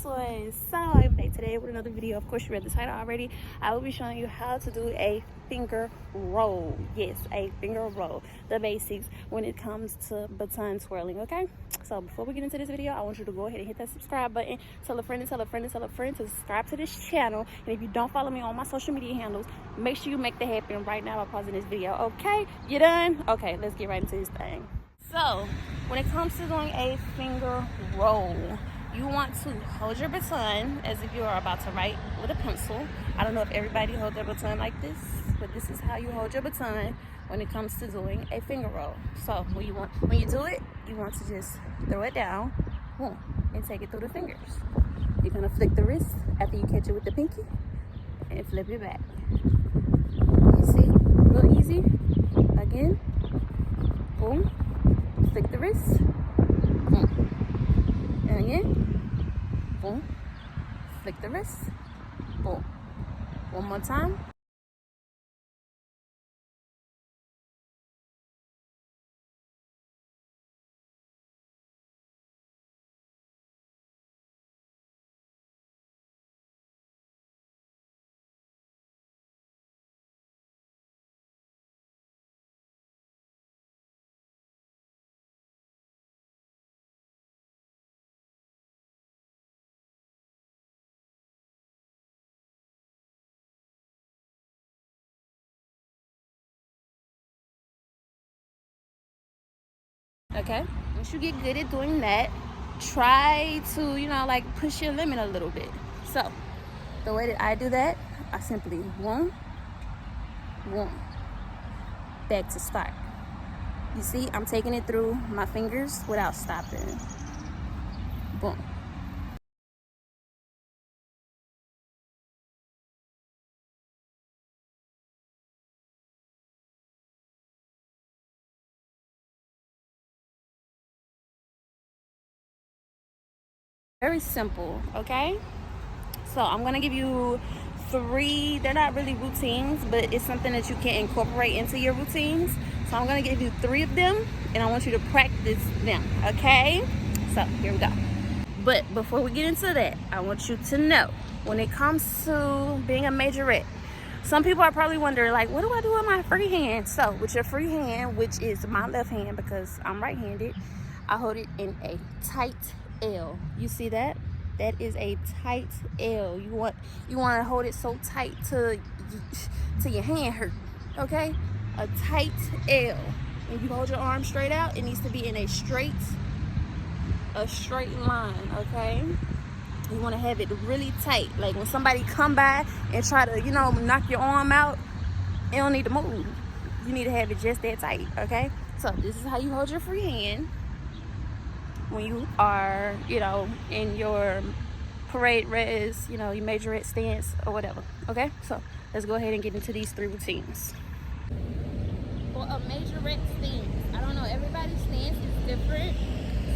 boys. So I'm back today with another video. Of course, you read the title already. I will be showing you how to do a finger roll. Yes, a finger roll, the basics when it comes to baton twirling. Okay, so before we get into this video, I want you to go ahead and hit that subscribe button, tell a friend and tell a friend and tell a friend to subscribe to this channel. And if you don't follow me on my social media handles, make sure you make that happen right now by pausing this video. Okay, you done? Okay, let's get right into this thing. So when it comes to doing a finger roll, you want to hold your baton as if you are about to write with a pencil. I don't know if everybody holds their baton like this, but this is how you hold your baton when it comes to doing a finger roll. So when you do it, you want to just throw it down, boom, and take it through the fingers. You're gonna flick the wrist after you catch it with the pinky and flip it back. You see, real easy. Again, boom. Flick the wrist, boom, and again, boom, flick the wrist, boom. One more time. Okay, once you get good at doing that, try to, like push your limit a little bit. So the way that I do that, I simply one, back to start. You see, I'm taking it through my fingers without stopping. Boom. Very simple, okay? So I'm gonna give you three, they're not really routines, but it's something that you can incorporate into your routines. So I'm gonna give you three of them and I want you to practice them, okay? So here we go. But before we get into that, I want you to know, when it comes to being a majorette, some people are probably wondering, like, what do I do with my free hand? So with your free hand, which is my left hand because I'm right-handed, I hold it in a tight L. You see that? That is a tight L. You want to hold it so tight to your hand hurt. Okay? A tight L. And you hold your arm straight out. It needs to be in a straight line. Okay? You want to have it really tight. Like when somebody come by and try to, knock your arm out, it don't need to move. You need to have it just that tight. Okay? So this is how you hold your free hand when you are, in your parade res, your majorette stance or whatever. Okay, so let's go ahead and get into these three routines. For a majorette stance, I don't know, everybody's stance is different.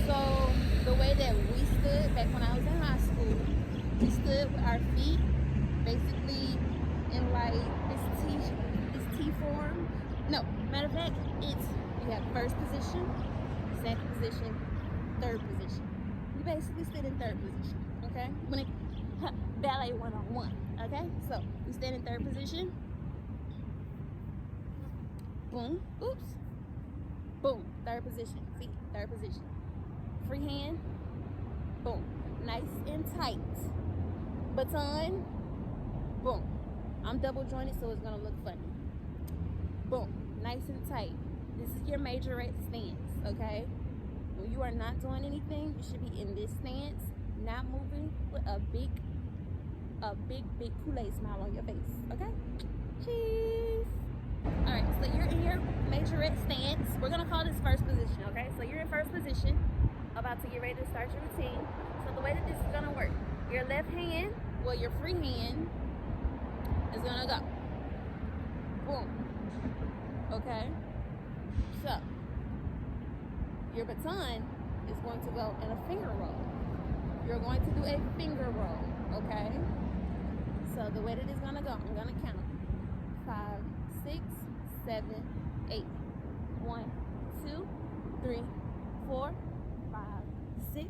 So the way that we stood back when I was in high school, we stood with our feet basically in like this T form. No, matter of fact, you have first position, second position, third position. You basically sit in third position, okay? When it ballet 101, okay? So you stand in third position. Boom, oops, boom, third position. See, third position. Free hand, boom, nice and tight. Baton, boom. I'm double jointed, so it's gonna look funny. Boom, nice and tight. This is your majorette stance, okay? When you are not doing anything, you should be in this stance, not moving, with a big Kool-Aid smile on your face, okay? Cheese. All right, so you're in your majorette stance. We're gonna call this first position, okay? So you're in first position, about to get ready to start your routine. So the way that this is gonna work, your left hand, well, your free hand is gonna go, boom, okay? So your baton is going to go in a finger roll. You're going to do a finger roll, okay? So the way that it's gonna go, I'm gonna count 5, 6, 7, 8. 1, 2, 3, 4, 5, 6,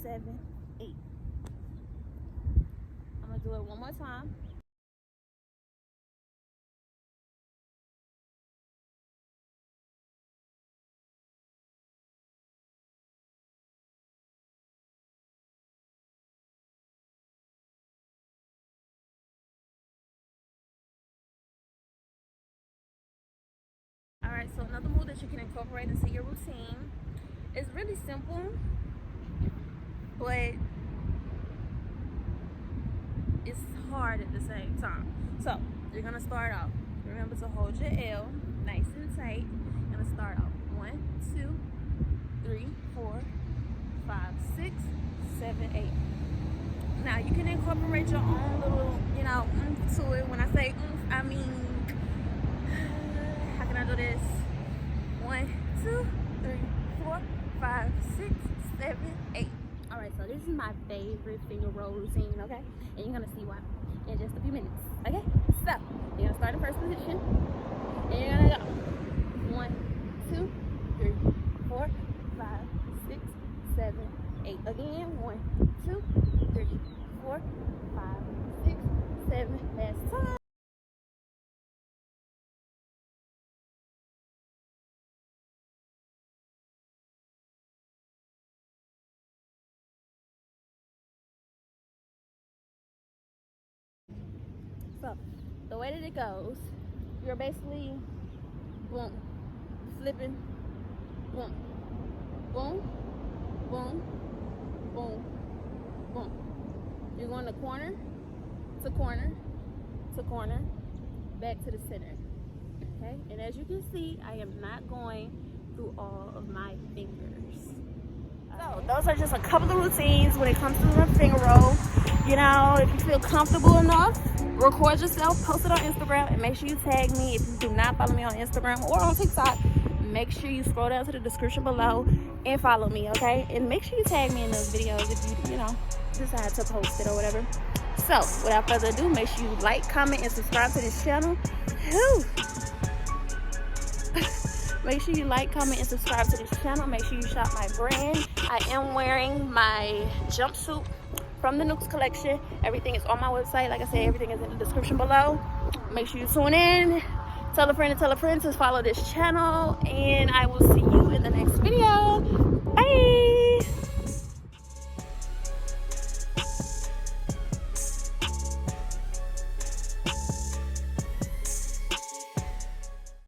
7, 8. do it one more time. All right, so another move that you can incorporate into your routine is really simple, but it's hard at the same time. So you're gonna start off. Remember to hold your L nice and tight. You're gonna start off 1, 2, 3, 4, 5, 6, 7, 8. Now you can incorporate your own little, oomph to it. When I say oomph, I mean, how can I do this? 1, 2, 3, 4, 5, 6, 7, 8. All right, so this is my favorite finger roll routine, okay? And you're gonna see why in just a few minutes, okay? So you're gonna start in first position, and you're gonna go 1, 2, 3, 4, 5, 6, 7, 8. Again, 1, 2, 3, 4, 5, 6, 7. Last time. So the way that it goes, you're basically boom, flipping, boom, boom, boom, boom, boom. You're going to corner to corner to corner, back to the center. Okay, and as you can see, I am not going through all of my fingers. So those are just a couple of routines when it comes to the finger roll. If you feel comfortable enough, record yourself, post it on Instagram, and make sure you tag me. If you do not follow me on Instagram or on TikTok, make sure you scroll down to the description below and follow me, okay? And make sure you tag me in those videos if you decide to post it or whatever. So without further ado, make sure you like, comment, and subscribe to this channel. Make sure you like, comment, and subscribe to this channel. Make sure you shop my brand. I am wearing my jumpsuit from the Nuxe Collection. Everything is on my website. Like I said, everything is in the description below. Make sure you tune in. Tell a friend to follow this channel. And I will see you in the next video.